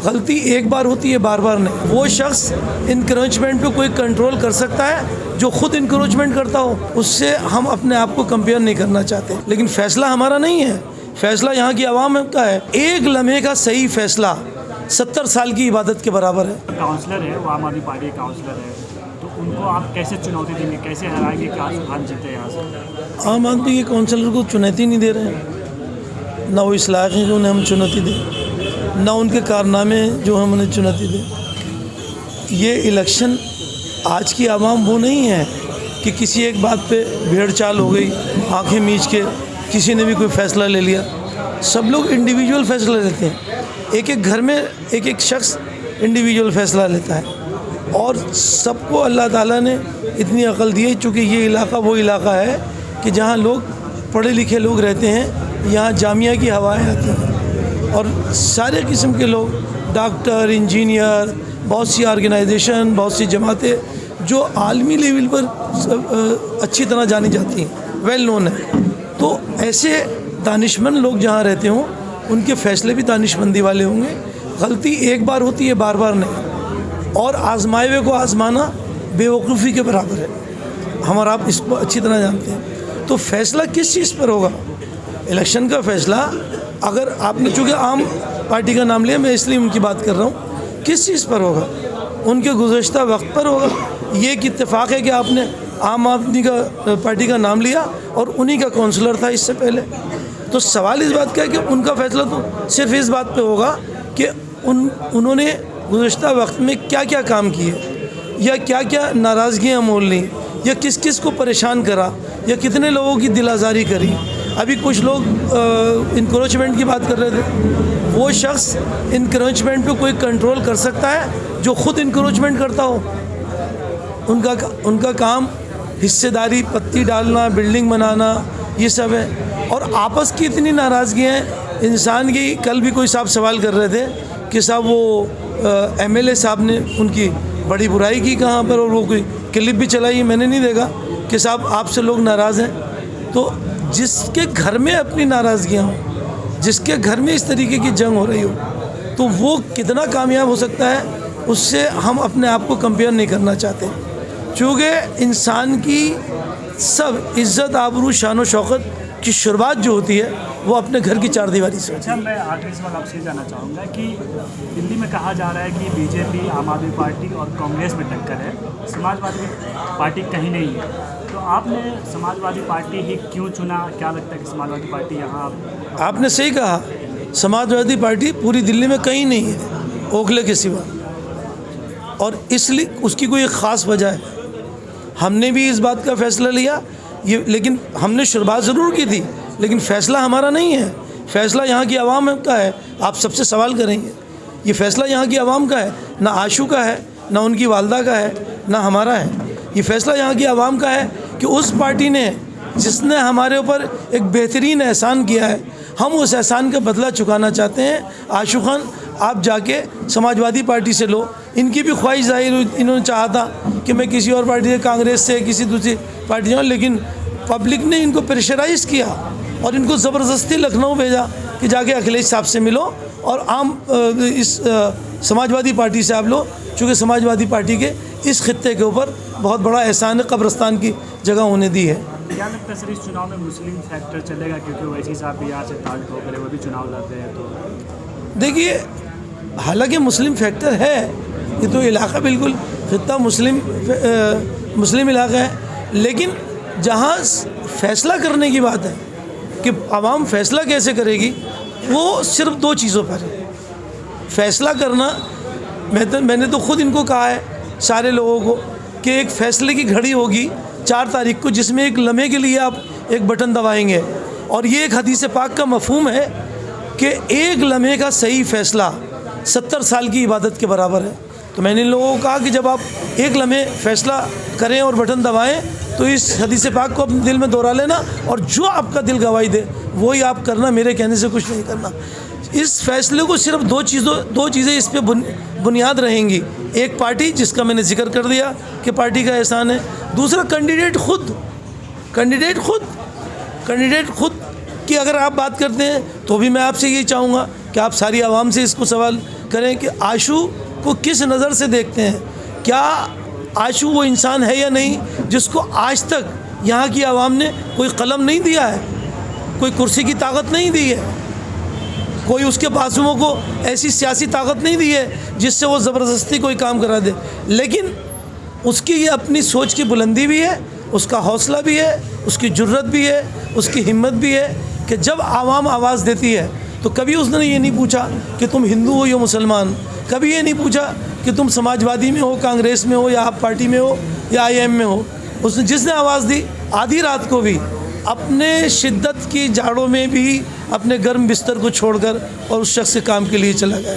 गलती एक बार होती है, बार बार नहीं। वो शख्स इंक्रोचमेंट पे कोई कंट्रोल कर सकता है जो खुद इंक्रोचमेंट करता हो, उससे हम अपने आप को कंपेयर नहीं करना चाहते। लेकिन फैसला हमारा नहीं है, फैसला यहाँ की आवाम का है। एक लम्हे का सही फैसला 70 साल की इबादत के बराबर है। काउंसलर है, वो आम आदमी पार्टी के काउंसलर है, तो उनको आप कैसे चुनौती देंगे, कैसे हराएंगे कि आज जीते यहाँ से? आम आदमी के काउंसलर को चुनौती नहीं दे रहे हैं, ना वो इस लायक हैं जो उन्हें हम चुनौती दें, ना उनके कारनामे जो हम उन्हें चुनौती दें। ये इलेक्शन आज की आवाम वो नहीं है कि किसी एक बात पे भेड़ चाल हो गई, आंखें मीच के किसी ने भी कोई फ़ैसला ले लिया। सब लोग इंडिविजुअल फ़ैसला लेते हैं, एक एक घर में एक एक शख्स इंडिविजुअल फ़ैसला लेता है। और सबको अल्लाह ताला ने इतनी अकल दी है, चूँकि ये इलाका वो इलाका है कि जहाँ लोग पढ़े लिखे लोग रहते हैं, यहाँ जामिया की हवाएं आती हैं और सारे किस्म के लोग, डॉक्टर, इंजीनियर, बहुत सी ऑर्गेनाइजेशन, बहुत सी जमातें जो आलमी लेवल पर अच्छी तरह जानी जाती हैं, वेल नोन है। तो ऐसे दानिशमंद लोग जहाँ रहते हों, उनके फ़ैसले भी दानिशमंदी वाले होंगे। गलती एक बार होती है, बार बार नहीं। और आजमाए हुए को आजमाना बेवकूफ़ी के बराबर है, हम और आप इसको अच्छी तरह जानते हैं। तो फ़ैसला किस चीज़ पर होगा? इलेक्शन का फ़ैसला, अगर आपने चूँकि आम पार्टी का नाम लिया, मैं इसलिए उनकी बात कर रहा हूँ, किस चीज़ पर होगा? उनके गुज़श्ता वक्त पर होगा। ये एक इत्तेफाक है कि आपने आम आदमी का पार्टी का नाम लिया और उन्हीं का काउंसलर था इससे पहले। तो सवाल इस बात का है कि उनका फ़ैसला तो सिर्फ इस बात पे होगा कि उन्होंने गुज़श्ता वक्त में क्या क्या काम किए, या क्या क्या नाराज़गियाँ मोल लीं, या किस किस को परेशान करा, या कितने लोगों की दिल आज़ारी करी। अभी कुछ लोग इंक्रोचमेंट की बात कर रहे थे। वो शख्स इंक्रोचमेंट पे कोई कंट्रोल कर सकता है जो खुद इंक्रोचमेंट करता हो। उनका काम हिस्सेदारी, पत्ती डालना, बिल्डिंग बनाना, ये सब है। और आपस की इतनी नाराज़गियाँ हैं इंसान की। कल भी कोई साहब सवाल कर रहे थे कि साहब वो एमएलए साहब ने उनकी बड़ी बुराई की कहाँ पर, और वो कोई क्लिप भी चलाई, मैंने नहीं देखा कि साहब आपसे लोग नाराज़ हैं। तो जिसके घर में अपनी नाराज़गियाँ हों, जिसके घर में इस तरीके की जंग हो रही हो, तो वो कितना कामयाब हो सकता है, उससे हम अपने आप को कंपेयर नहीं करना चाहते। चूँकि इंसान की सब इज़्ज़त, आबरू, शान व शौकत की शुरुआत जो होती है वो अपने घर की चारदीवारी से। अच्छा, मैं आखिरी सवाल आपसे जानना चाहूँगा कि दिल्ली में कहा जा रहा है कि बीजेपी, आम आदमी पार्टी और कांग्रेस में टक्कर है, समाजवादी पार्टी कहीं नहीं है। तो आपने समाजवादी पार्टी ही क्यों चुना? क्या लगता है कि समाजवादी पार्टी यहाँ? आपने सही कहा, समाजवादी पार्टी पूरी दिल्ली में कहीं नहीं है, ओखले के सिवा। और इसलिए उसकी कोई एक ख़ास वजह है। हमने भी इस बात का फ़ैसला लिया, ये लेकिन हमने शुरुआत ज़रूर की थी, लेकिन फ़ैसला हमारा नहीं है, फ़ैसला यहाँ की आवाम का है। आप सबसे सवाल करेंगे, ये फ़ैसला यहाँ की आवाम का है, ना आशू का है, ना उनकी वालदा का है, ना हमारा है। ये फ़ैसला यहाँ की आवाम का है कि उस पार्टी ने जिसने हमारे ऊपर एक बेहतरीन एहसान किया है, हम उस एहसान का बदला चुकाना चाहते हैं। आशू खान, आप जाके समाजवादी पार्टी से लो। इनकी भी ख्वाहिश जाहिर हुई, इन्होंने चाहा था कि मैं किसी और पार्टी से, कांग्रेस से, किसी दूसरी पार्टी जाऊँ, लेकिन पब्लिक ने इनको प्रेशराइज़ किया और इनको ज़बरदस्ती लखनऊ भेजा कि जाके अखिलेश साहब से मिलो और इस समाजवादी पार्टी से आप लो, चूँकि समाजवादी पार्टी के इस खित्ते के ऊपर बहुत बड़ा एहसान कब्रस्तान की जगह होने दी है। क्या लगता है सर, इस चुनाव में मुस्लिम फैक्टर चलेगा? क्योंकि वैसी साहब भी यहाँ से ताल ठोक रहे, वो भी चुनाव लड़ते हैं। तो देखिए, हालांकि मुस्लिम फैक्टर है, ये तो इलाका बिल्कुल खित्ता मुस्लिम इलाका है, लेकिन जहाँ फ़ैसला करने की बात है कि आवाम फ़ैसला कैसे करेगी, वो सिर्फ दो चीज़ों पर है। फ़ैसला करना, मैंने तो ख़ुद इनको कहा है सारे लोगों को कि एक फ़ैसले की घड़ी होगी 4 तारीख को, जिसमें एक लम्हे के लिए आप एक बटन दबाएंगे। और ये एक हदीस पाक का मफ़हूम है कि एक लम्हे का सही फ़ैसला 70 साल की इबादत के बराबर है। तो मैंने इन लोगों को कहा कि जब आप एक लम्हे फ़ैसला करें और बटन दबाएं, तो इस हदीस पाक को अपने दिल में दोहरा लेना और जो आपका दिल गवाही दे वही आप करना, मेरे कहने से कुछ नहीं करना। इस फैसले को सिर्फ दो चीज़ें इस पे बुनियाद रहेंगी। एक पार्टी, जिसका मैंने जिक्र कर दिया कि पार्टी का एहसान है। दूसरा कैंडिडेट खुद की अगर आप बात करते हैं तो भी मैं आपसे यही चाहूँगा कि आप सारी आवाम से इसको सवाल करें कि आशू को किस नज़र से देखते हैं। क्या आशू वो इंसान है या नहीं जिसको आज तक यहाँ की आवाम ने कोई कलम नहीं दिया है, कोई कुर्सी की ताकत नहीं दी है, कोई उसके बाजुओं को ऐसी सियासी ताकत नहीं दी है जिससे वो ज़बरदस्ती कोई काम करा दे। लेकिन उसकी ये अपनी सोच की बुलंदी भी है, उसका हौसला भी है, उसकी जुर्रत भी है, उसकी हिम्मत भी है कि जब आवाम आवाज़ देती है तो कभी उसने ये नहीं पूछा कि तुम हिंदू हो या मुसलमान, कभी ये नहीं पूछा कि तुम समाजवादी में हो, कांग्रेस में हो, या आप पार्टी में हो, या IM में हो। उसने जिसने आवाज़ दी आधी रात को भी अपने शिद्दत की जाड़ों में भी अपने गर्म बिस्तर को छोड़कर और उस शख्स के काम के लिए चला गया।